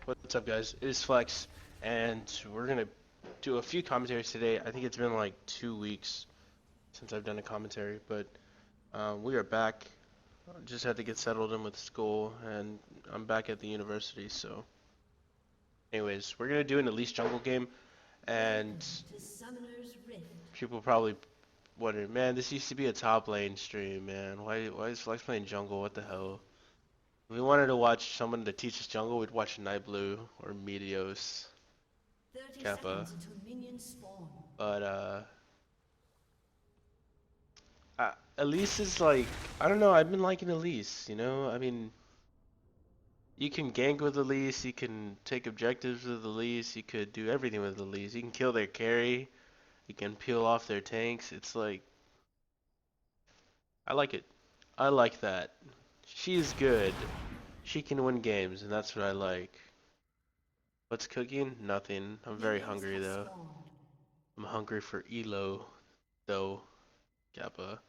What's up, guys? It is Flex, and we're gonna do a few commentaries today. I think it's been like 2 weeks since I've done a commentary, but we are back. Just had to get settled in with school, and I'm back at the university. So, anyways, we're gonna do an Elise jungle game, and people probably wondering, man, this used to be a top lane stream, man. Why is Flex playing jungle? What the hell? If we wanted to watch someone to teach us jungle, we'd watch Night Blue or Meteos. 30 Kappa. seconds until minions spawn. But Elise is like, I don't know. I've been liking Elise. I mean, you can gank with Elise, you can take objectives with Elise, you could do everything with Elise. You can kill their carry, you can peel off their tanks. It's like, I like it. I like that. She's good. She can win games, and that's what I like. What's cooking? Nothing. I'm very Minions hungry have though. spawned. I'm hungry for Elo, though. Kappa.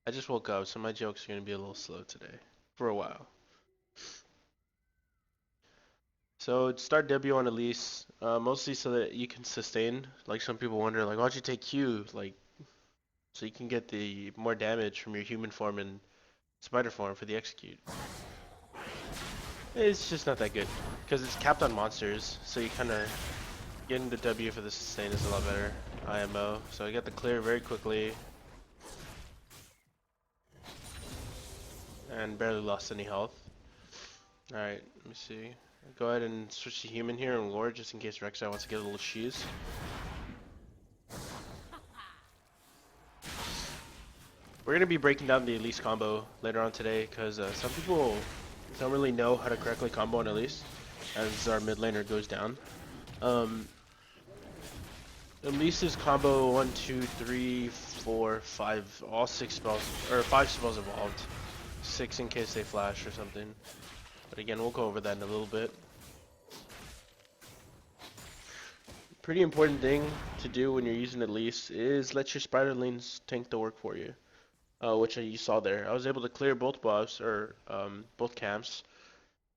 I just woke up, so my jokes are gonna be a little slow today. For a while. So start W on Elise, mostly so that you can sustain. Like some people wonder, like why'd you take Q? Like so you can get the more damage from your human form and spider form for the execute. It's just not that good because it's capped on monsters, so you kind of getting the W for the sustain is a lot better. IMO, so I got the clear very quickly and barely lost any health. All right, let me see. Go ahead and switch to human here and Lord just in case Rek'Sai wants to get a little cheese. We're going to be breaking down the Elise combo later on today because some people don't really know how to correctly combo on Elise as our mid laner goes down. Elise's combo 1, 2, 3, 4, 5, all 6 spells, or 5 spells evolved. 6 in case they flash or something. But again, we'll go over that in a little bit. Pretty important thing to do when you're using Elise is let your spider lanes tank the work for you. Which you saw there. I was able to clear both buffs, or both camps,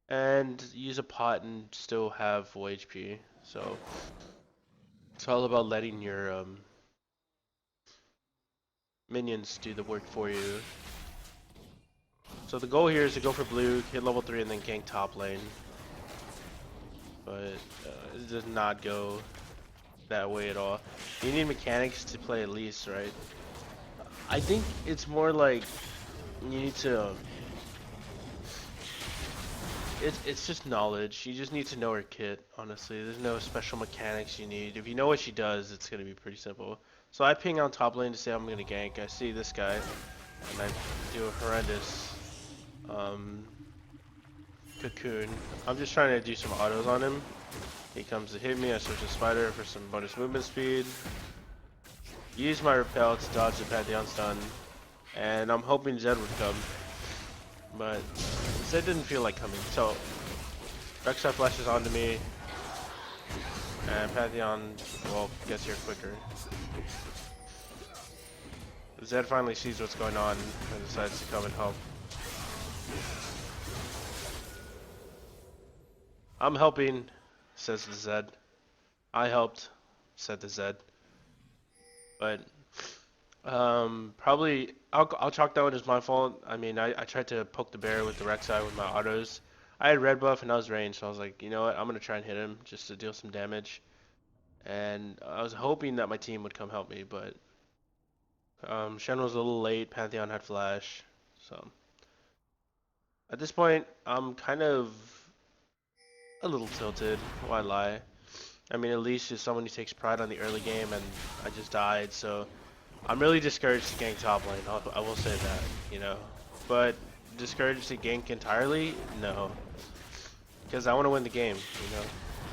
and use a pot and still have full HP. So it's all about letting your minions do the work for you. So the goal here is to go for blue, hit level 3, and then gank top lane. But it does not go that way at all. You need mechanics to play Elise, right? I think it's more like you need to. It's just knowledge. You just need to know her kit. Honestly, there's no special mechanics you need. If you know what she does, it's gonna be pretty simple. So I ping on top lane to say I'm gonna gank. I see this guy, and I do a horrendous cocoon. I'm just trying to do some autos on him. He comes to hit me. I switch to spider for some bonus movement speed. Use my repel to dodge the Pantheon stun, and I'm hoping Zed would come, but Zed didn't feel like coming, so Rek'Sai flashes onto me, and Pantheon, well, gets here quicker. Zed finally sees what's going on and decides to come and help. I'm helping, says the Zed. I helped, said the Zed. But probably I'll chalk that one as my fault. I mean, I tried to poke the bear with the Rek'Sai with my autos. I had red buff and I was range, so I was like, you know what, I'm gonna try and hit him just to deal some damage. And I was hoping that my team would come help me, but Shen was a little late. Pantheon had flash, so at this point I'm kind of a little tilted. Why lie? I mean, Elise is someone who takes pride on the early game, and I just died, so. I'm really discouraged to gank top lane, I will say that, But discouraged to gank entirely? No. Because I want to win the game,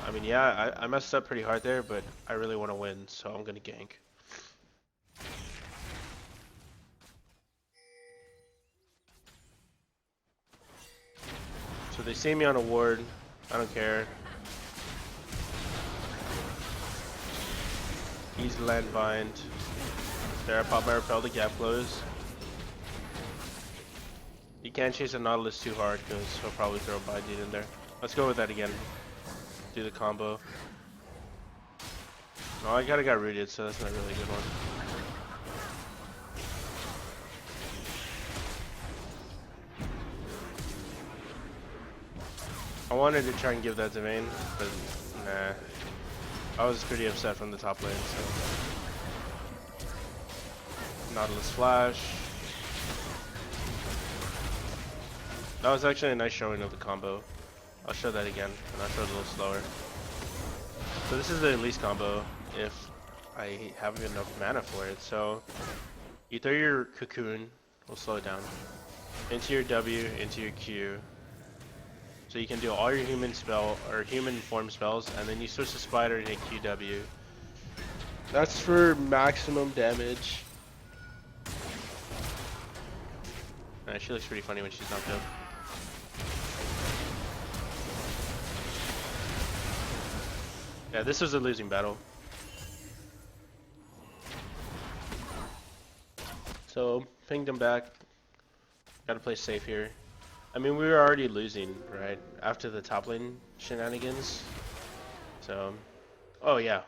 I mean, yeah, I messed up pretty hard there, but I really want to win, so I'm going to gank. So they see me on a ward. I don't care. Easy land bind. There, I pop my repel to gap close. You can't chase a Nautilus too hard because he'll probably throw a Binding in there. Let's go with that again. do the combo. No, I kinda got rooted, so that's not really a good one. I wanted to try and give that to Vayne, but nah. I was pretty upset from the top lane, so. Nautilus Flash. That was actually a nice showing of the combo. I'll show that again, and I'll show it a little slower. So this is the Elise combo, if I have enough mana for it. So you throw your cocoon, we'll slow it down, into your W, into your Q. So you can do all your human spell or human form spells, and then you switch to spider and hit QW. That's for maximum damage. She looks pretty funny when she's knocked up. Yeah, this was a losing battle. So pinged him back. Gotta play safe here. I mean, we were already losing, right? After the top lane shenanigans. So, oh yeah.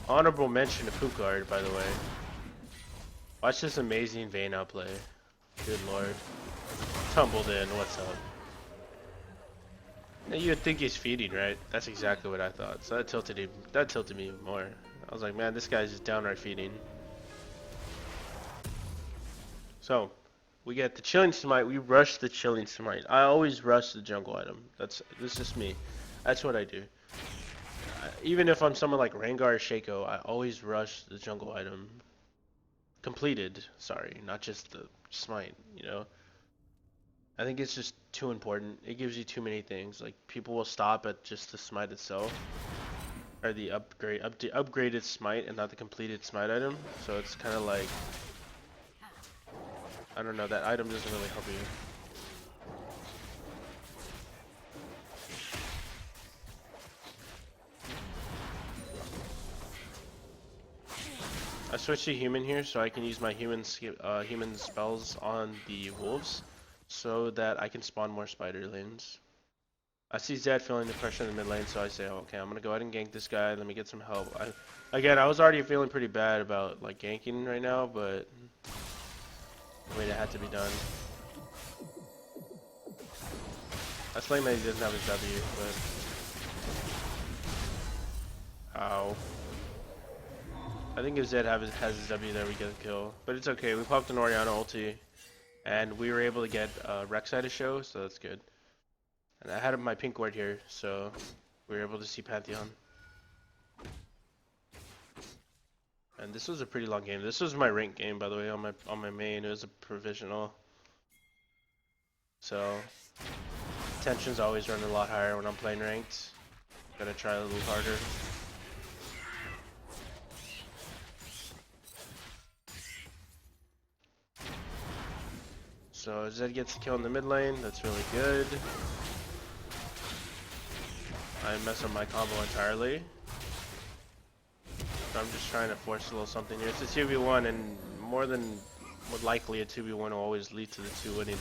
Honorable mention to Poop Guard, by the way. Watch this amazing Vayne outplay. Good lord. Tumbled in, what's up? Now you would think he's feeding, right? That's exactly what I thought. So that tilted me more. I was like, man, this guy's just downright feeding. So, we get the Chilling Smite. We rush the Chilling Smite. I always rush the jungle item. That's just me. That's what I do. Even if I'm someone like Rengar or Shaco, I always rush the jungle item. Completed, sorry, not just the Smite, you know? I think it's just too important. It gives you too many things. Like, people will stop at just the Smite itself. Or the upgraded Smite and not the completed Smite item. So it's kind of like, I don't know, that item doesn't really help you. I switched to human here so I can use my human spells on the wolves so that I can spawn more spider lanes. I see Zed feeling the pressure in the mid lane, so I say, oh, okay, I'm gonna go ahead and gank this guy. Let me get some help. Again, I was already feeling pretty bad about like ganking right now, but I mean, it had to be done. That's lame that he doesn't have his W, but ow. I think if Zed has his W there, we get a kill. But it's okay, we popped an Orianna ulti, and we were able to get Rek'Sai to show, so that's good. And I had my pink ward here, so we were able to see Pantheon. And this was a pretty long game. This was my rank game, by the way, on my main. It was a provisional. So tensions always run a lot higher when I'm playing ranked. Gotta try a little harder. So Zed gets the kill in the mid lane. That's really good. I mess up my combo entirely. So I'm just trying to force a little something here. It's a 2v1, and more than likely a 2v1 will always lead to the 2 winning.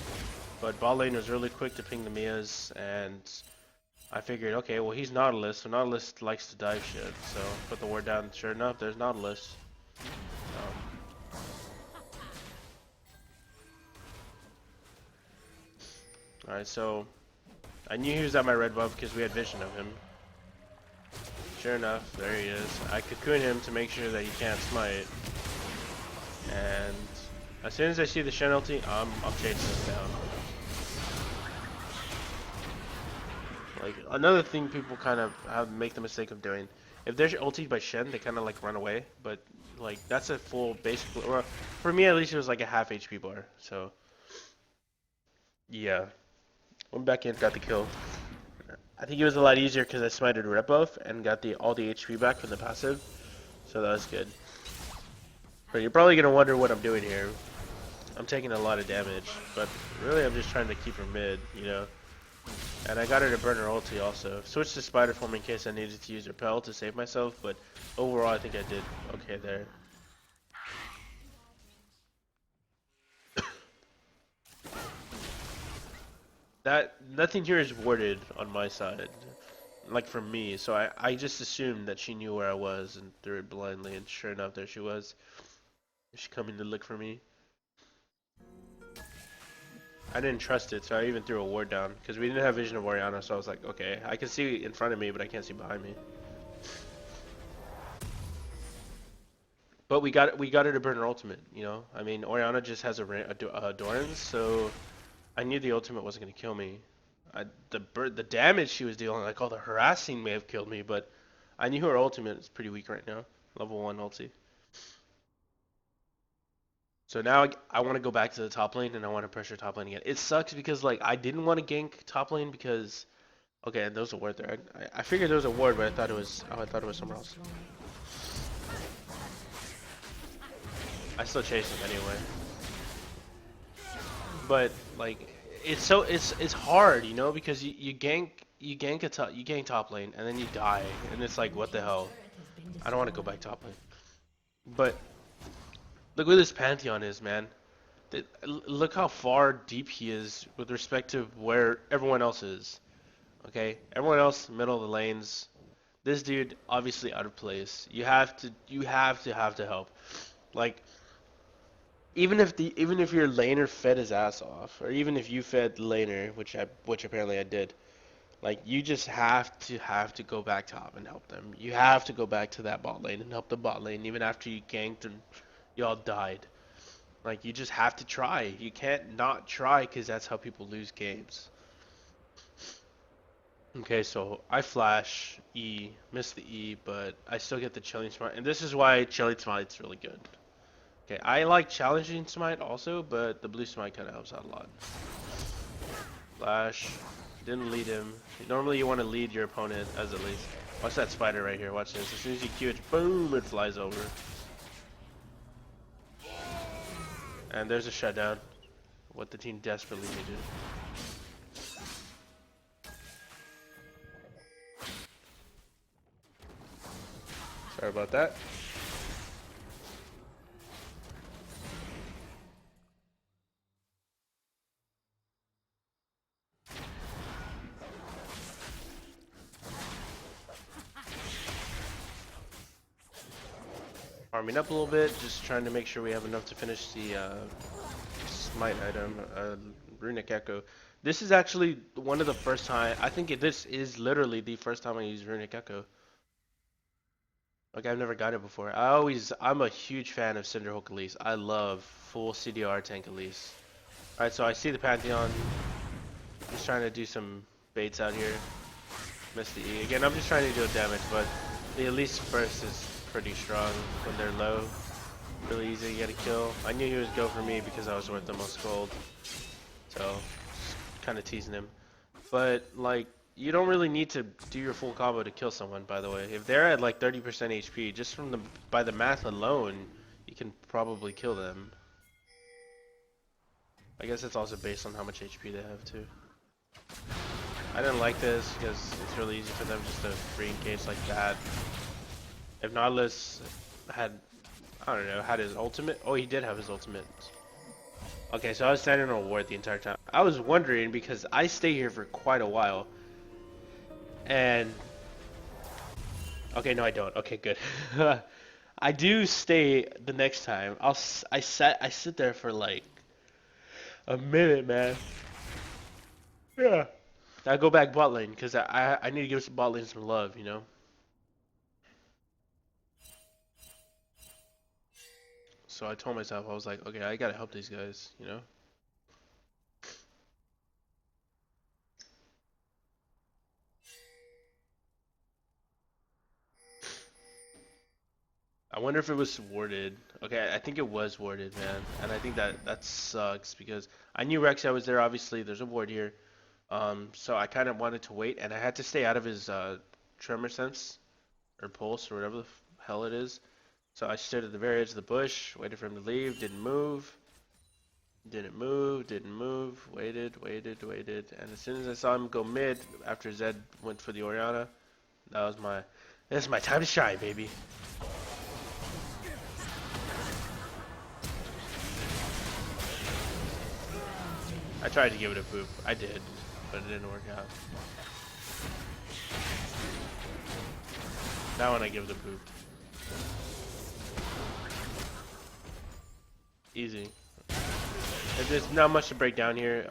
But bot lane was really quick to ping the Mias, and I figured, okay, well he's Nautilus, so Nautilus likes to dive shit. So put the ward down. Sure enough, there's Nautilus. Alright, so I knew he was at my red buff because we had vision of him. Sure enough, there he is. I cocoon him to make sure that he can't smite. And as soon as I see the Shen ulti, I'm chasing him down. Like, another thing people kind of make the mistake of doing. If they're ultied by Shen, they kind of like run away. But like, that's a full basic, or for me at least it was like a half HP bar. So yeah. Went back in, got the kill. I think it was a lot easier because I smited red buff and got all the HP back from the passive, so that was good. But you're probably gonna wonder what I'm doing here. I'm taking a lot of damage, but really I'm just trying to keep her mid, you know. And I got her to burn her ulti also. Switched to spider form in case I needed to use repel to save myself, but overall I think I did okay there. That nothing here is warded on my side. like from me. So I just assumed that she knew where I was and threw it blindly, and sure enough, there she was. She coming to look for me. I didn't trust it, so I even threw a ward down because we didn't have vision of Orianna. So I was like, okay, I can see in front of me, but I can't see behind me. But we got her to burn her ultimate, you know. I mean, Orianna just has a Doran's, so I knew the ultimate wasn't gonna kill me. The damage she was dealing, like all the harassing, may have killed me, but I knew her ultimate is pretty weak right now, level 1 ulti. So now I want to go back to the top lane and I want to pressure top lane again. It sucks because like I didn't want to gank top lane because okay, there was a ward there. I figured there was a ward, but I thought it was somewhere else. I still chase him anyway. But like it's hard, you know, because you gank top lane and then you die and it's like what the hell? I don't want to go back top lane. But look where this Pantheon is, man. Look how far deep he is with respect to where everyone else is. Okay, everyone else middle of the lanes. This dude obviously out of place. You have to help. Like even if your laner fed his ass off, or even if you fed the laner, which apparently I did. Like you just have to go back top and help them. You have to go back to that bot lane and help the bot lane even after you ganked and y'all died. Like you just have to try. You can't not try because that's how people lose games. Okay, so I flash E, miss the E, but I still get the chilling smite, and this is why chilling smite's really good. Okay, I like challenging smite also, but the blue smite kind of helps out a lot. Flash, didn't lead him. Normally you want to lead your opponent as Elise. Watch that spider right here. Watch this. As soon as you Q it, boom, it flies over. And there's a shutdown. What the team desperately needed. Sorry about that. Farming up a little bit, just trying to make sure we have enough to finish the smite item, Runic Echo. This is actually one of the first time, I think this is literally the first time I use Runic Echo. Like I've never got it before. I'm a huge fan of Cinderhulk Elise. I love full CDR tank Elise. Alright, so I see the Pantheon. Just trying to do some baits out here. Miss the E. Again, I'm just trying to deal damage, but the Elise burst is pretty strong when they're low. Really easy to get a kill. I knew he would go for me because I was worth the most gold. So, just kind of teasing him. But, like, you don't really need to do your full combo to kill someone, by the way. If they're at like 30% HP, just by the math alone, you can probably kill them. I guess it's also based on how much HP they have, too. I didn't like this because it's really easy for them just to free engage like that. If Nautilus had, I don't know, had his ultimate. Oh, he did have his ultimate. Okay, so I was standing on a ward the entire time. I was wondering because I stay here for quite a while. And okay, no, I don't. Okay, good. I do stay the next time. I sit there for like a minute, man. Yeah. I go back bot lane because I need to give some bot lane some love, you know. So I told myself I was like, okay, I gotta help these guys, you know. I wonder if it was warded. Okay, I think it was warded, man. And I think that sucks because I knew Rexy was there. Obviously, there's a ward here. So I kind of wanted to wait, and I had to stay out of his tremor sense or pulse or whatever the hell it is. So I stood at the very edge of the bush, waited for him to leave, didn't move, didn't move, waited, and as soon as I saw him go mid after Zed went for the Orianna, this is my time to shine, baby. I tried to give it a boop. I did, but it didn't work out. That one I give the poop. Easy. There's not much to break down here.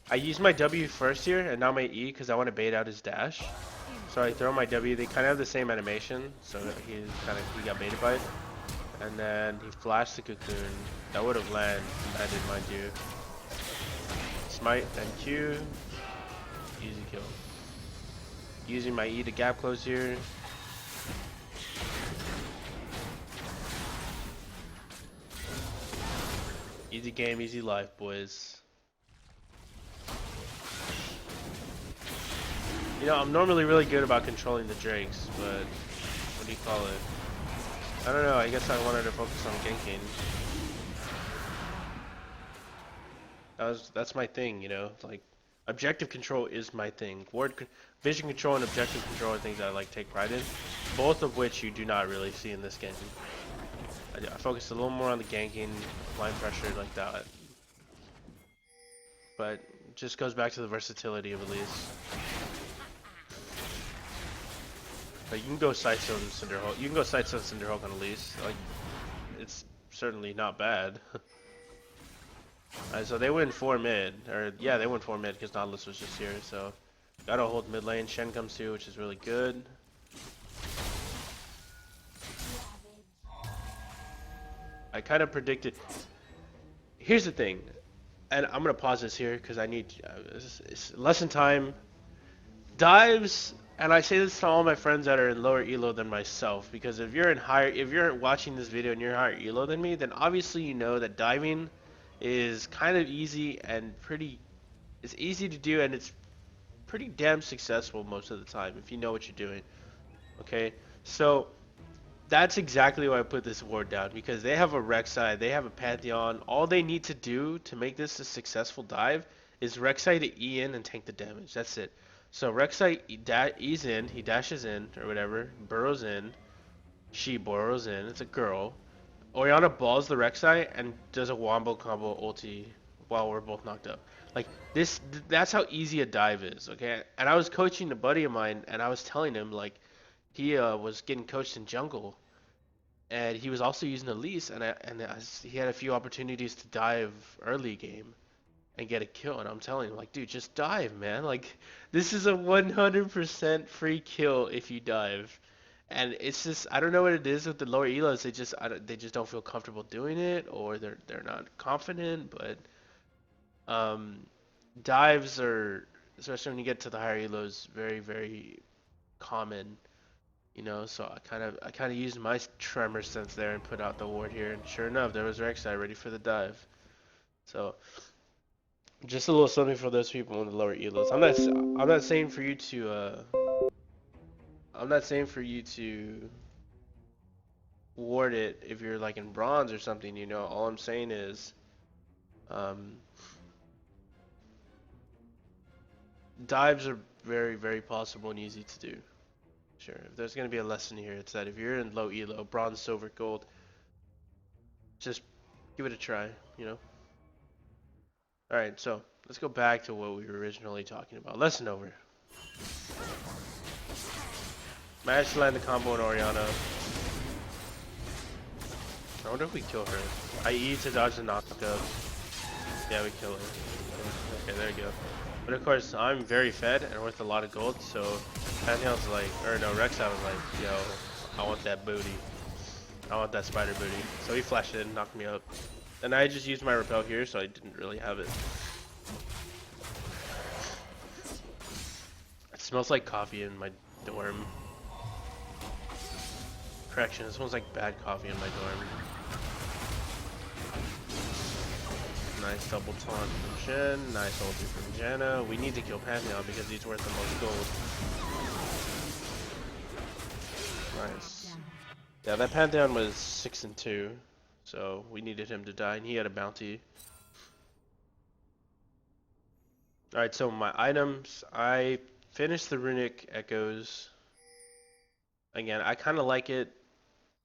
I use my W first here and now my E because I want to bait out his dash. So I throw my W. They kind of have the same animation, so he got baited by it. And then he flashed the cocoon. That would have landed, mind you. Smite, then Q. Easy kill. Using my E to gap close here. Easy game, easy life, boys. You know, I'm normally really good about controlling the Drakes, but what do you call it? I don't know, I guess I wanted to focus on ganking. That's my thing, you know, like objective control is my thing. Vision control and objective control are things I like take pride in, both of which you do not really see in this game. I focus a little more on the ganking, line pressure like that. But it just goes back to the versatility of Elise. Like you can go Sidestone Cinderhulk. You can go Sidestone Cinderhulk on Elise. Like it's certainly not bad. Alright, so they win 4 mid, or yeah, they win 4 mid because Nautilus was just here. So gotta hold mid lane. Shen comes too, which is really good. I kind of predicted. Here's the thing, and I'm gonna pause this here because I need it's lesson time. Dives, and I say this to all my friends that are in lower elo than myself, because if you're watching this video and you're higher elo than me, then obviously you know that diving is kind of easy and it's easy to do, and it's pretty damn successful most of the time if you know what you're doing. Okay, so that's exactly why I put this ward down, because they have a Rek'Sai, they have a Pantheon. All they need to do to make this a successful dive is Rek'Sai to E in and tank the damage. That's it. So Rek'Sai E's in, he dashes in, or whatever, burrows in, she burrows in, it's a girl. Orianna balls the Rek'Sai and does a wombo combo ulti while we're both knocked up. Like, that's how easy a dive is, okay? And I was coaching a buddy of mine, and I was telling him, like, he was getting coached in jungle, and he was also using Elise, he had a few opportunities to dive early game and get a kill, and I'm telling him, like, dude, just dive, man. Like, this is a 100% free kill if you dive. And it's just, I don't know what it is with the lower elos. They just don't feel comfortable doing it, or they're not confident. But dives are, especially when you get to the higher elos, very very common. You know, so I kind of used my tremor sense there and put out the ward here, and sure enough, there was Rek'Sai ready for the dive. So just a little something for those people in the lower elos. I'm not saying for you to I'm not saying for you to ward it if you're like in bronze or something, you know. All I'm saying is dives are very very possible and easy to do. Sure, if there's going to be a lesson here, it's that if you're in low elo, bronze, silver, gold, just give it a try, you know. Alright, so let's go back to what we were originally talking about. Lesson over. Managed to land the combo on Orianna. I wonder if we kill her. I E to dodge the knockup. Yeah, we kill her. Okay, there you go. But of course, I'm very fed and worth a lot of gold, so Pantheon's like, or no, Rek'Sai was like, yo, I want that booty. I want that spider booty. So he flashed it and knocked me up. And I just used my repel here, so I didn't really have it. It smells like coffee in my dorm. Correction, it smells like bad coffee in my dorm. Nice double taunt from Shen, nice ulti from Janna. We need to kill Pantheon because he's worth the most gold. Nice. Yeah, that Pantheon was 6-2, so we needed him to die, and he had a bounty. Alright, so my items, I finished the Runic Echoes. Again, I kind of like it.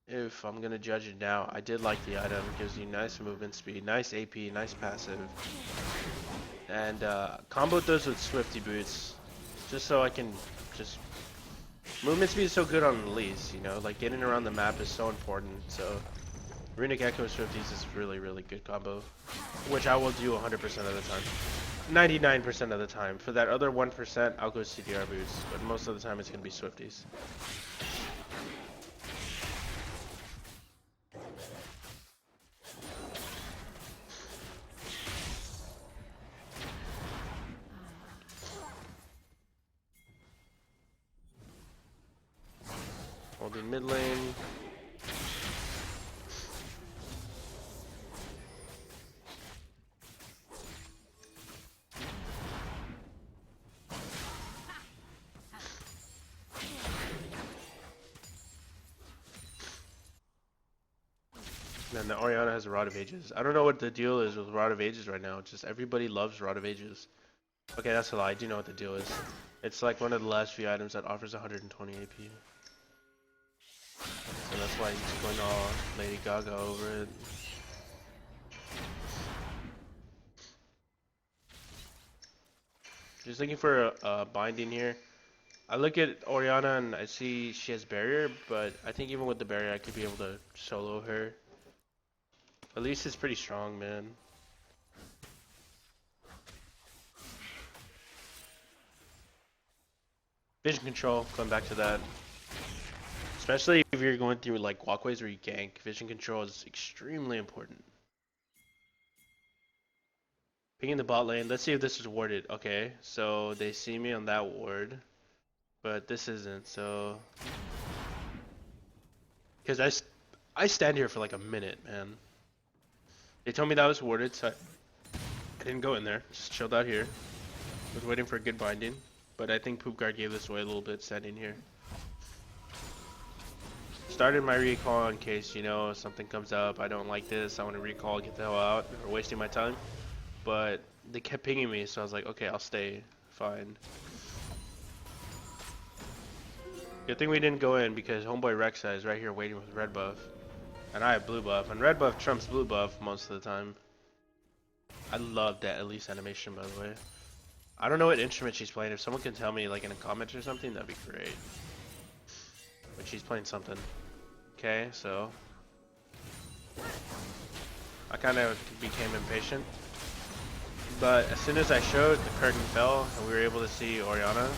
If I'm gonna judge it now, I did like the item. It gives you nice movement speed, nice AP, nice passive, and combo those with Swifty Boots, just so I can just Movement speed is so good on Elise, you know, like getting around the map is so important. So Runic Echo Swifties is really, really good combo, which I will do 100% of the time. 99% of the time. For that other 1%, I'll go CDR boots, but most of the time it's gonna be Swifties. Holding mid lane. And then the Orianna has a Rod of Ages. I don't know what the deal is with Rod of Ages right now. Just everybody loves Rod of Ages. Okay, that's a lie. I do know what the deal is. It's like one of the last few items that offers 120 AP. So that's why he's going all Lady Gaga over it. Just looking for a binding here. I look at Orianna and I see she has barrier, but I think even with the barrier I could be able to solo her. Elise is pretty strong, man. Vision control, going back to that. Especially if you're going through like walkways where you gank, vision control is extremely important. Picking the bot lane, let's see if this is warded. Okay, so they see me on that ward, but this isn't, so... Because I stand here for like a minute, man. They told me that was warded, so I didn't go in there. Just chilled out here. Was waiting for a good binding, but I think Poop Guard gave this away a little bit standing here. Started my recall in case, you know, something comes up, I don't like this, I want to recall, get the hell out, or wasting my time. But they kept pinging me, so I was like, okay, I'll stay. Fine. Good thing we didn't go in because homeboy Rexa is right here waiting with red buff. And I have blue buff, and red buff trumps blue buff most of the time. I love that Elise animation, by the way. I don't know what instrument she's playing. If someone can tell me like in a comment or something, that'd be great. But she's playing something. Okay, so I kind of became impatient. But as soon as I showed, the curtain fell, and we were able to see Orianna.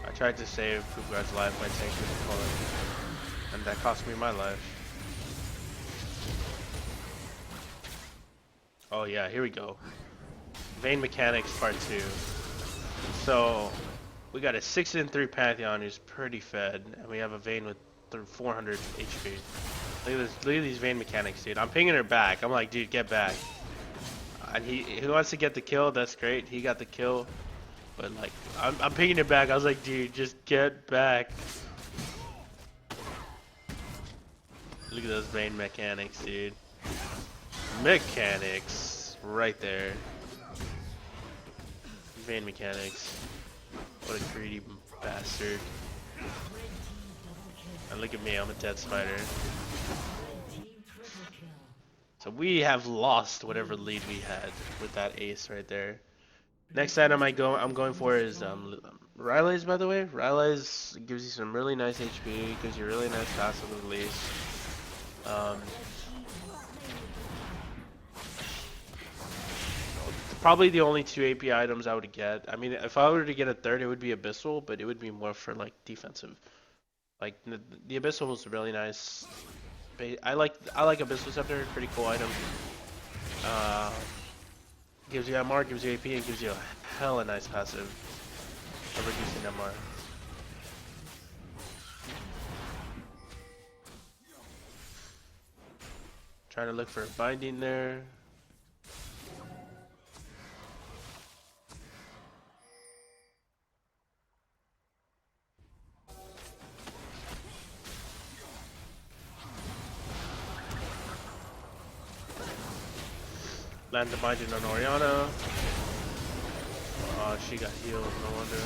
I tried to save Poopguard's life by taking the color, and that cost me my life. Oh yeah, here we go. Vein Mechanics Part 2. So, we got a 6-3 Pantheon who's pretty fed, and we have a Vayne with 400 HP. Look at these Vayne mechanics, dude. I'm pinging her back. I'm like, dude, get back. And he wants to get the kill. That's great. He got the kill. But like, I'm pinging her back. I was like, dude, just get back. Look at those Vayne mechanics, dude. Mechanics, right there. Vayne mechanics. What a greedy bastard. And look at me, I'm a dead spider. So we have lost whatever lead we had with that ace right there. Next item I'm going for is Riley's, by the way. Riley's gives you some really nice HP, gives you really nice passive release. Probably the only 2 AP items I would get. I mean, if I were to get a third, it would be Abyssal, but it would be more for like defensive. Like the Abyssal was really nice. I like Abyssal Scepter, pretty cool item. Gives you MR, gives you AP, and gives you a hella nice passive of reducing MR. Trying to look for a binding there. Land the binding on Orianna. Oh, she got healed, no wonder.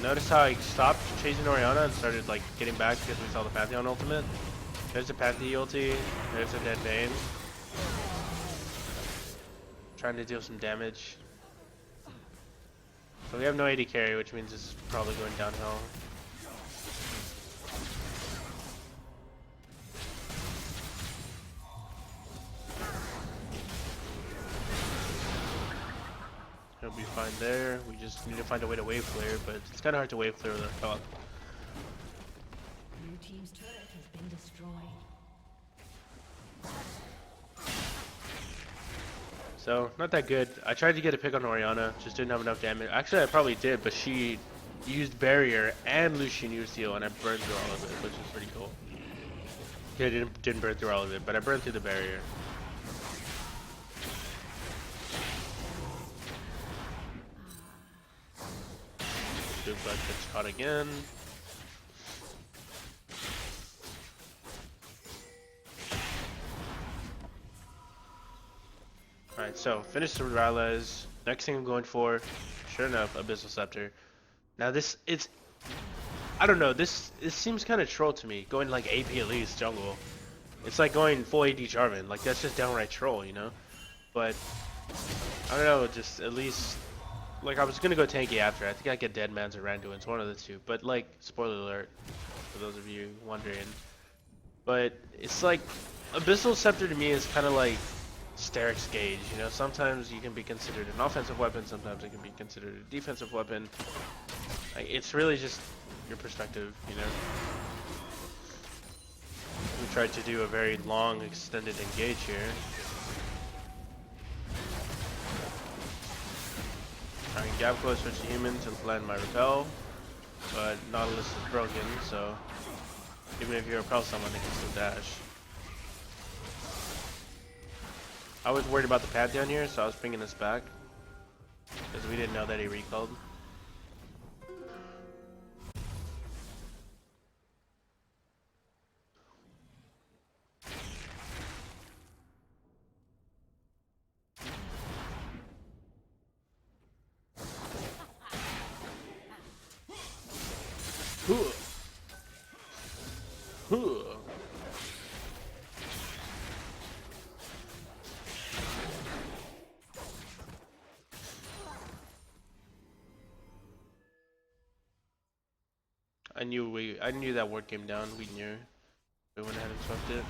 Notice how I stopped chasing Orianna and started like getting back because we saw the Pantheon ultimate. There's a Pantheon ulti, there's a dead Vayne. Trying to deal some damage. So we have no AD carry, which means it's probably going downhill. He'll be fine there. We just need to find a way to wave clear, but it's kind of hard to wave clear with our top. Blue team's turret has been destroyed. So, not that good. I tried to get a pick on Orianna, just didn't have enough damage. Actually, I probably did, but she used barrier and Lucian used heal, and I burned through all of it, which is pretty cool. Yeah, I didn't burn through all of it, but I burned through the barrier. Good blood gets caught again. Alright, so finish the Rylez. Next thing I'm going for, sure enough, Abyssal Scepter. Now I don't know, this seems kind of troll to me, going like AP Elise jungle. It's like going full AD Jarvan, like that's just downright troll, you know? But, I don't know, just at least, like I was gonna go tanky after, I think I get Dead Man's or Randuin's, one of the two. But like, spoiler alert, for those of you wondering. But, it's like, Abyssal Scepter to me is kind of like Steric's Gauge, you know? Sometimes you can be considered an offensive weapon, sometimes it can be considered a defensive weapon. Like, it's really just your perspective, you know? We tried to do a very long, extended engage here. I can gap close switch to human to land my repel, but Nautilus is broken, so even if you repel someone, they can still dash. I was worried about the Pantheon here, so I was pinging this back, because we didn't know that he recalled. I knew that ward came down. We knew. We went ahead and swept it.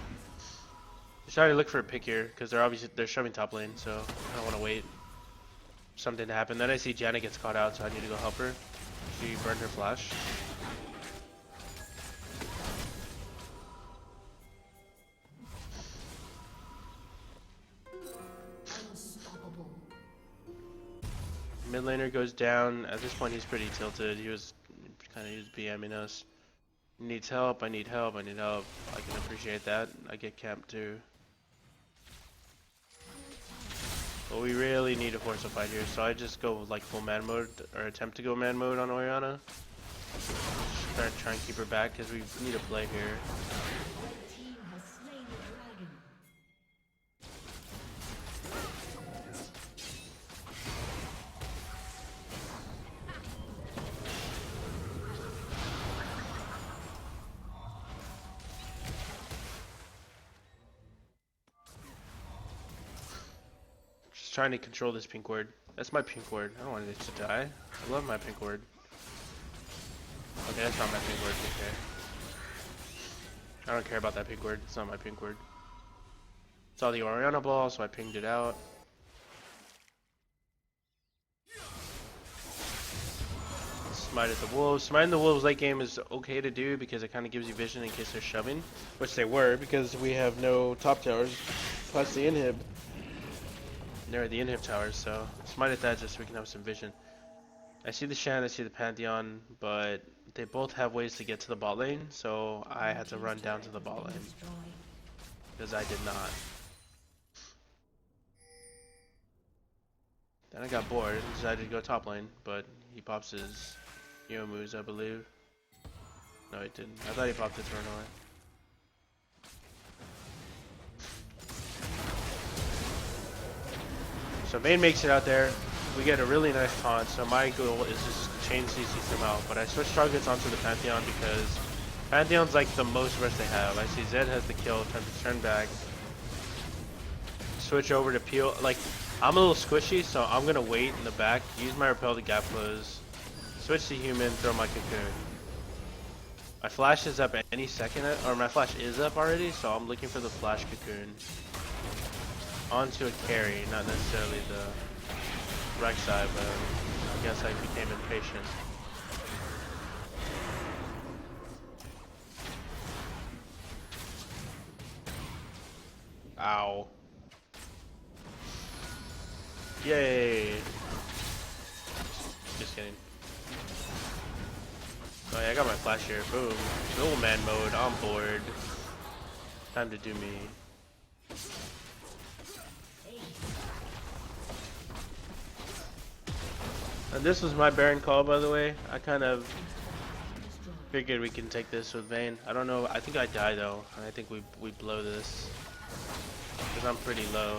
Just trying to look for a pick here because they're shoving top lane, so I don't want to wait for something to happen. Then I see Janet gets caught out, so I need to go help her. She burned her flash. Mid laner goes down. At this point, he's pretty tilted. He was BMing us. He needs help. I need help. I need help. I can appreciate that. I get camped too. But we really need to force a fight here, so I just go like full man mode, or attempt to go man mode on Orianna. Try and keep her back because we need a play here. Trying to control this pink ward. That's my pink ward. I don't want it to die. I love my pink ward. Okay, that's not my pink ward. Okay. I don't care about that pink ward. It's not my pink ward. Saw the Orianna ball, so I pinged it out. Smited the wolves. Smiting the wolves late game is okay to do because it kind of gives you vision in case they're shoving, which they were because we have no top towers plus the inhib. Near the inhib towers, so smited that just so we can have some vision. I see the Shan, I see the Pantheon, but they both have ways to get to the bot lane, so I had to run down to the bot lane because I did not. Then I got bored and decided to go top lane, but he pops his Youmuu's, I believe. No, he didn't. I thought he popped his Runic. So Vayne makes it out there. We get a really nice taunt. So my goal is just to chain CC them out. But I switch targets onto the Pantheon because Pantheon's like the most rest they have. I see Zed has the kill, time to turn back. Switch over to Peel. Like, I'm a little squishy, so I'm gonna wait in the back, use my repel to gap close, switch to human, throw my cocoon. My flash is up any second, or my flash is up already, so I'm looking for the flash cocoon. Onto a carry, not necessarily the right side, but I guess I became impatient. Ow. Yay! Just kidding. Oh yeah, I got my flash here. Boom. Little man mode, on board. Time to do me. And this was my Baron call, by the way. I kind of figured we can take this with Vayne. I don't know. I think I die though. I think we blow this because I'm pretty low.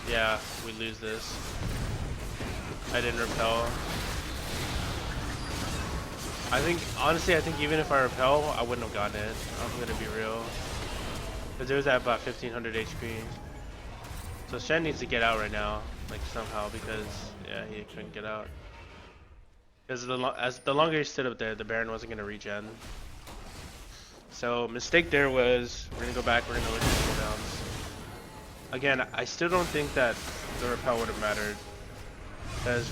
Yeah, we lose this. I didn't repel. Honestly, I think even if I repel, I wouldn't have gotten it. I'm gonna be real. Because it was at about 1500 HP. So Shen needs to get out right now, like somehow, because yeah, he couldn't get out. Because the longer he stood up there, the Baron wasn't gonna regen. So mistake there was, we're gonna go back, we're gonna look at cooldowns. Again, I still don't think that the repel would have mattered, because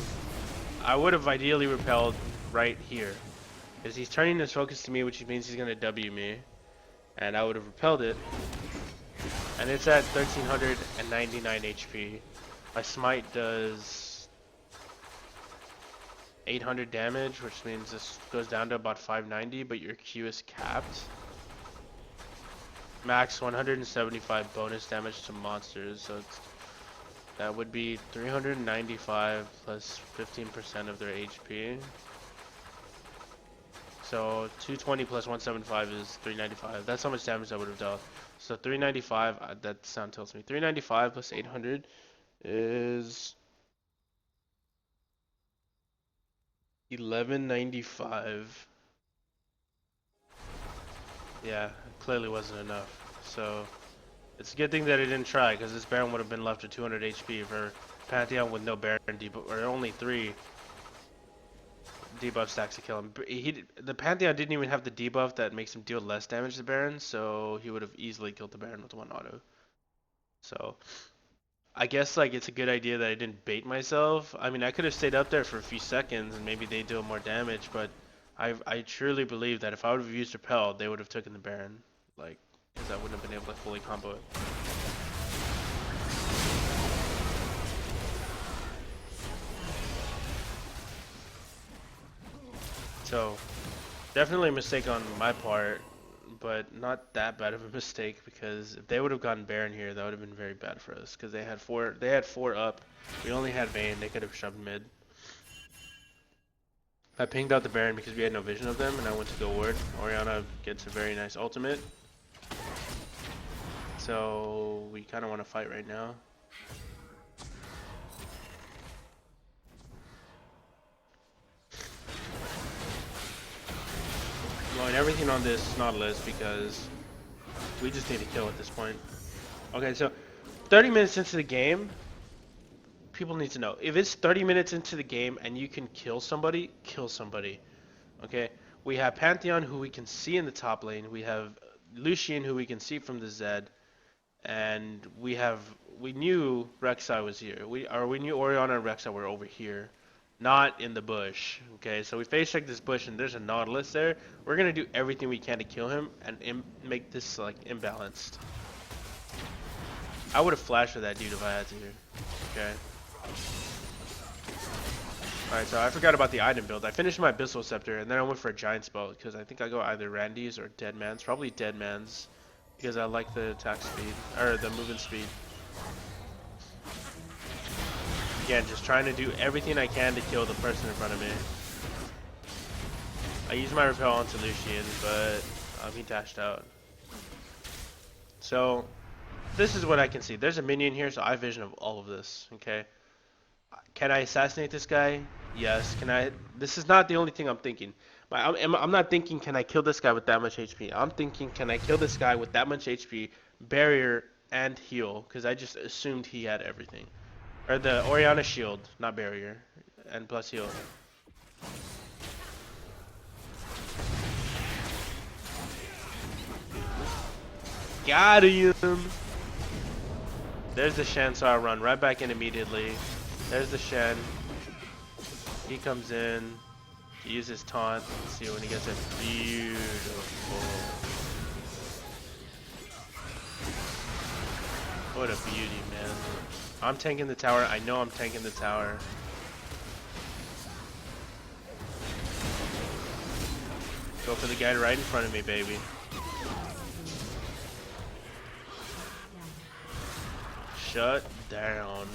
I would have ideally repelled right here, because he's turning his focus to me, which means he's gonna W me, and I would have repelled it. And it's at 1399 HP. My smite does 800 damage, which means this goes down to about 590, but your Q is capped. Max 175 bonus damage to monsters, so that would be 395 plus 15% of their HP. So 220 plus 175 is 395. That's how much damage I would have dealt. So 395, that sound tells me 395 plus 800 is 1195. Yeah, clearly wasn't enough. So it's a good thing that I didn't try, because this Baron would have been left with 200 HP for Pantheon with no Baron debuff, or only 3 debuff stacks to kill him. The Pantheon didn't even have the debuff that makes him deal less damage to Baron, so he would have easily killed the Baron with 1 auto. So I guess like it's a good idea that I didn't bait myself. I mean, I could have stayed up there for a few seconds and maybe they deal more damage, but I truly believe that if I would have used Repel, they would have taken the Baron, like, because I wouldn't have been able to fully combo it. So definitely a mistake on my part, but not that bad of a mistake, because if they would have gotten Baron here, that would have been very bad for us, because they had four up. We only had Vayne. They could have shoved mid. I pinged out the Baron because we had no vision of them, and I went to go ward. Orianna gets a very nice ultimate. So we kind of want to fight right now. Blowing everything on this Nautilus because we just need to kill at this point. Okay, so 30 minutes into the game, people need to know. If it's 30 minutes into the game and you can kill somebody, kill somebody. Okay? We have Pantheon, who we can see in the top lane. We have Lucian, who we can see from the Zed. And we knew Rek'Sai was here. We knew Orianna and Rek'Sai were over here, not in the bush. Okay, so we face check this bush and there's a Nautilus there. We're gonna do everything we can to kill him and make this like imbalanced. I would have flashed with that dude if I had to. Okay. Alright, so I forgot about the item build. I finished my Abyssal Scepter and then I went for a Giant Spell because I think I go either Randy's or Dead Man's. Probably Dead Man's, because I like the attack speed, or the movement speed. Again, just trying to do everything I can to kill the person in front of me. I used my repel onto Lucian, but he dashed out. So this is what I can see. There's a minion here, so I have vision of all of this. Okay. Can I assassinate this guy? Yes. Can I? This is not the only thing I'm thinking. I'm not thinking, can I kill this guy with that much HP? I'm thinking, can I kill this guy with that much HP, barrier, and heal? Because I just assumed he had everything. Or the Oriana shield, not barrier, and plus heal. Got him! There's the Shen, so I run right back in immediately. There's the Shen. He comes in. He uses taunt. Let's see when he gets it. Beautiful. What a beauty, man. I'm tanking the tower. I know I'm tanking the tower. Go for the guy right in front of me, baby. Shut down.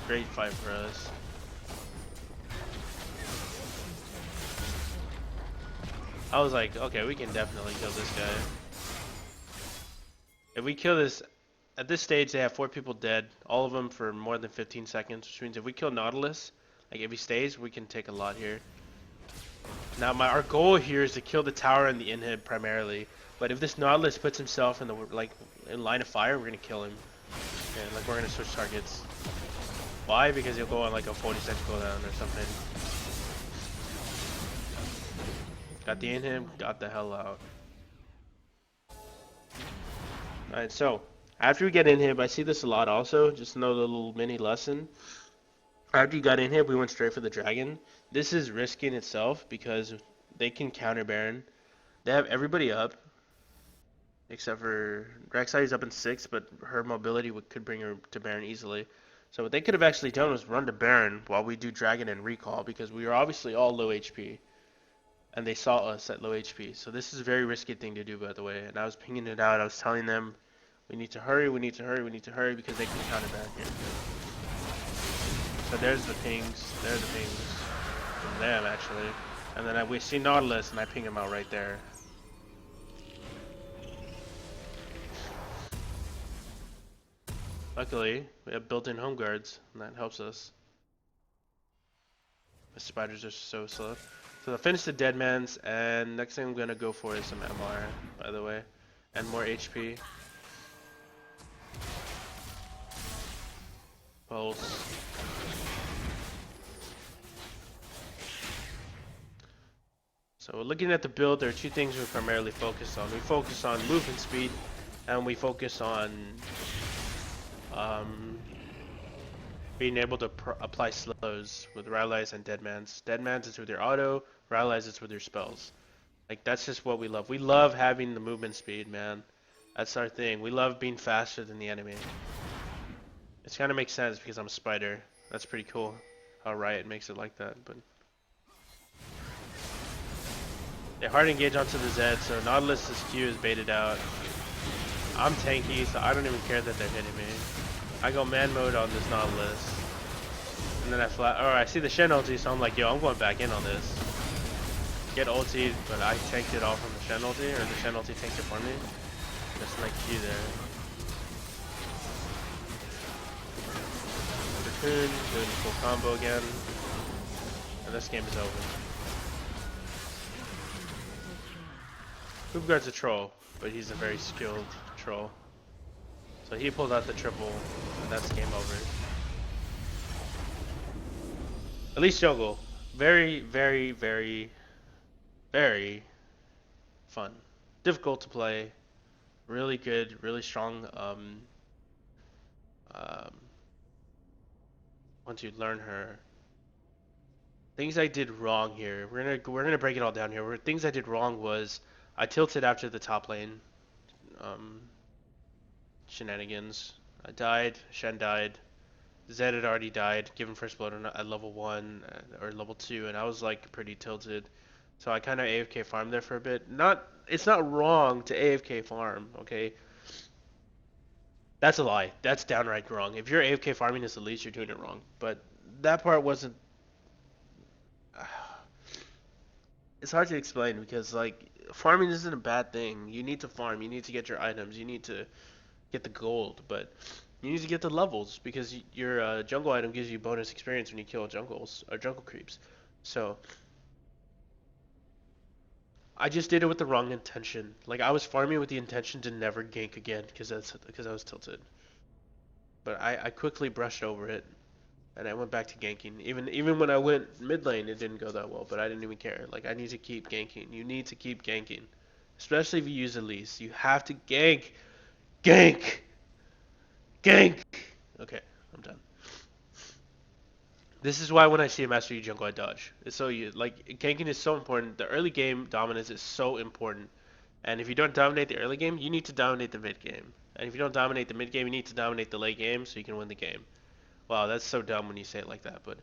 Great fight for us. I was like, okay, we can definitely kill this guy. If we kill this, at this stage they have 4 people dead, all of them for more than 15 seconds, which means if we kill Nautilus, like if he stays, we can take a lot here. Now our goal here is to kill the tower and the inhib primarily, but if this Nautilus puts himself in the in line of fire, we're gonna kill him. And like we're gonna switch targets. Why? Because he'll go on like a 40-second cooldown or something. Got the inhib, got the hell out. Alright, so after we get inhib, I see this a lot also, just another little mini lesson. After you got inhib, we went straight for the dragon. This is risky in itself because they can counter Baron. They have everybody up, except for Rek'Sai's up in 6, but her mobility could bring her to Baron easily. So what they could have actually done was run to Baron while we do dragon and recall, because we were obviously all low HP. And they saw us at low HP. So this is a very risky thing to do, by the way. And I was pinging it out. I was telling them, we need to hurry, we need to hurry, we need to hurry, because they can counter back here. So there's the pings. There are the pings from them, actually. And then we see Nautilus, and I ping him out right there. Luckily, we have built-in home guards, and that helps us. The spiders are so slow. So I'll finish the Deadmans, and next thing I'm gonna go for is some MR, by the way, and more HP. Pulse. So looking at the build, there are 2 things we primarily focus on. We focus on movement speed, and we focus on being able to apply slows with Rallies and Deadmans. Deadmans is with your auto, Rallies is with your spells. Like, that's just what we love. We love having the movement speed, man. That's our thing. We love being faster than the enemy. It kind of makes sense because I'm a spider. That's pretty cool how Riot makes it like that. But they hard engage onto the Zed, so Nautilus's Q is baited out. I'm tanky, so I don't even care that they're hitting me. I go man mode on this Nautilus. And then I see the Shen ulti, so I'm like, yo, I'm going back in on this. Get ultied, but I tanked it all from the Shen ulti, or the Shen ulti tanked it for me. Just like Q there. Cocoon, doing the full combo again. And this game is over. Hoopguard's a troll, but he's a very skilled troll. So he pulled out the triple, and that's game over. Elise jungle, very, very, very, very fun. Difficult to play, really good, really strong. Once you learn her, things I did wrong here. We're gonna break it all down here. Things I did wrong was I tilted after the top lane. Shenanigans. I died. Shen died. Zed had already died, given first blood at level 1 or level 2, and I was like pretty tilted. So I kind of AFK farmed there for a bit. It's not wrong to AFK farm, okay? That's a lie. That's downright wrong. If you're AFK farming this Elise, you're doing it wrong. But that part wasn't. It's hard to explain because like farming isn't a bad thing. You need to farm. You need to get your items. You need to get the gold, but you need to get the levels because your jungle item gives you bonus experience when you kill jungles or jungle creeps. So I just did it with the wrong intention. Like I was farming with the intention to never gank again because I was tilted. But I quickly brushed over it and I went back to ganking. Even when I went mid lane, it didn't go that well, but I didn't even care. Like I need to keep ganking. You need to keep ganking, especially if you use Elise. You have to gank, gank, gank. Okay, I'm done. This is why when I see a Master Yi jungle, I dodge. It's so you like ganking is so important. The early game dominance is so important. And if you don't dominate the early game, you need to dominate the mid game. And if you don't dominate the mid game, you need to dominate the late game so you can win the game. Wow, that's so dumb when you say it like that, but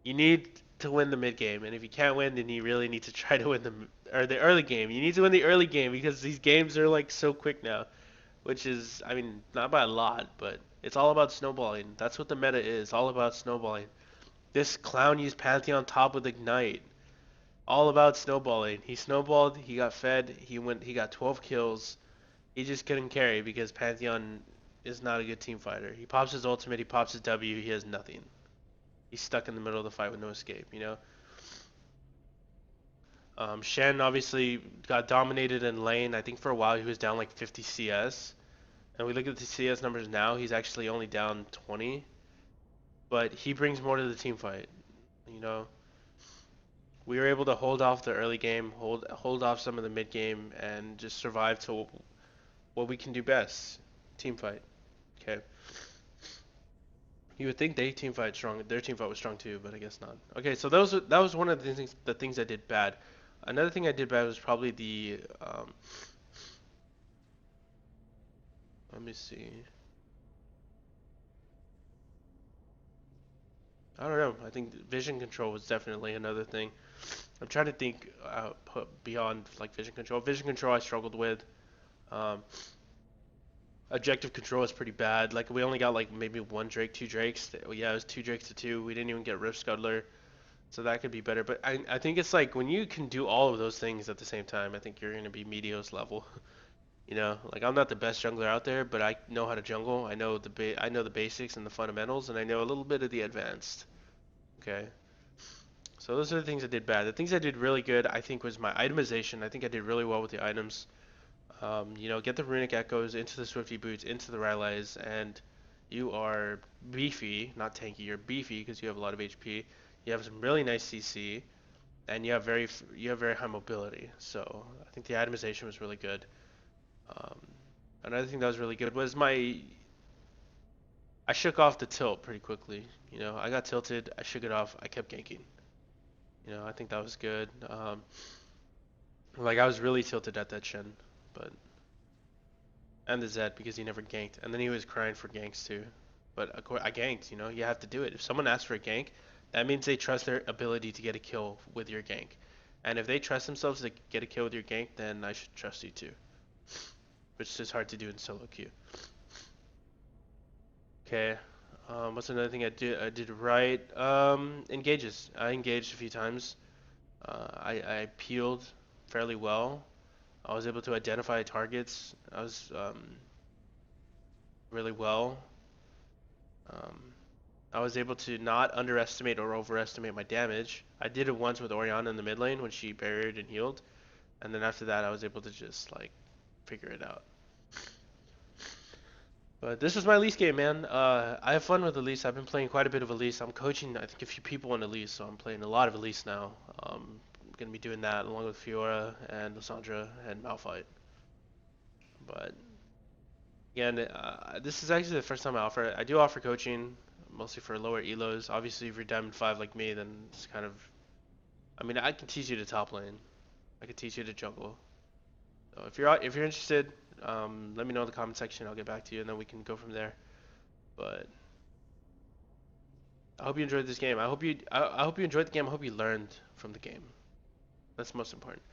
you need to win the mid game, and if you can't win, then you really need to try to win the early game. You need to win the early game because these games are like so quick now, which is I mean not by a lot, but it's all about snowballing. That's what the meta is, all about snowballing. This clown used Pantheon top with Ignite, all about snowballing. He snowballed, he got fed, he got 12 kills. He just couldn't carry because Pantheon is not a good team fighter. He pops his ultimate, he pops his W, he has nothing. He's stuck in the middle of the fight with no escape, you know? Shen obviously got dominated in lane. I think for a while he was down like 50 CS. And we look at the CS numbers now, he's actually only down 20. But he brings more to the team fight. You know, we were able to hold off the early game, hold off some of the mid game, and just survive to what we can do best, team fight. Okay. You would think their team fight was strong too, but I guess not. Okay, so that was one of the things I did bad. Another thing I did bad was probably the let me see. I don't know. I think vision control was definitely another thing. I'm trying to think beyond like vision control. Vision control I struggled with. Um, Objective control is pretty bad. Like we only got like maybe one Drake, two Drakes. Yeah, it was two Drakes to two. We didn't even get Rift Scuttler, so that could be better. But I think it's like when you can do all of those things at the same time, I think you're gonna be Meteos level. You know, like I'm not the best jungler out there, but I know how to jungle. I know the basics and the fundamentals, and I know a little bit of the advanced. Okay. So those are the things I did bad. The things I did really good, I think, was my itemization. I think I did really well with the items. You know, get the Runic Echoes into the Swifty Boots, into the Rylai's, and you are beefy, not tanky. You're beefy because you have a lot of HP. You have some really nice CC, and you have very high mobility. So I think the itemization was really good. Um, Another thing that was really good was I shook off the tilt pretty quickly. You know, I got tilted, I shook it off, I kept ganking. You know, I think that was good. Like I was really tilted at that Shen, but and the Zed because he never ganked, and then he was crying for ganks too. But of course, I ganked. You know, you have to do it. If someone asks for a gank, that means they trust their ability to get a kill with your gank. And if they trust themselves to get a kill with your gank, then I should trust you too, which is hard to do in solo queue. Okay. What's another thing I did right? Engages. I engaged a few times. I peeled fairly well. I was able to identify targets. I was really well. Um, I was able to not underestimate or overestimate my damage. I did it once with Orianna in the mid lane when she barriered and healed, and then after that I was able to just like figure it out. But this was my Elise game, man. I have fun with Elise. I've been playing quite a bit of Elise. I'm coaching, I think, a few people on Elise, so I'm playing a lot of Elise now. I'm gonna be doing that along with Fiora and Lissandra and Malphite. But again, this is actually the first time I offer it. I do offer coaching, mostly for lower elos. Obviously, if you're Diamond 5 like me, then it's kind of... I mean, I can teach you to top lane. I can teach you to jungle. So if you're interested, let me know in the comment section. I'll get back to you, and then we can go from there. But I hope you enjoyed this game. I hope you enjoyed the game. I hope you learned from the game. That's most important.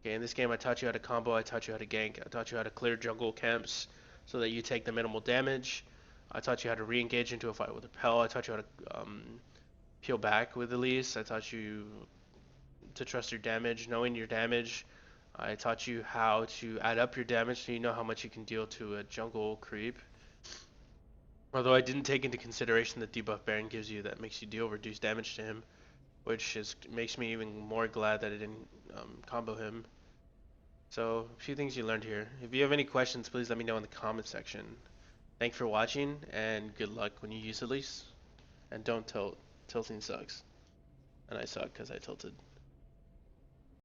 Okay, in this game I taught you how to combo, I taught you how to gank, I taught you how to clear jungle camps so that you take the minimal damage. I taught you how to re-engage into a fight with Repel. I taught you how to peel back with Elise. I taught you to trust your damage, knowing your damage. I taught you how to add up your damage so you know how much you can deal to a jungle creep. Although I didn't take into consideration the debuff Baron gives you that makes you deal reduced damage to him, which makes me even more glad that I didn't combo him. So, a few things you learned here. If you have any questions, please let me know in the comment section. Thanks for watching, and good luck when you use Elise. And don't tilt. Tilting sucks. And I suck because I tilted.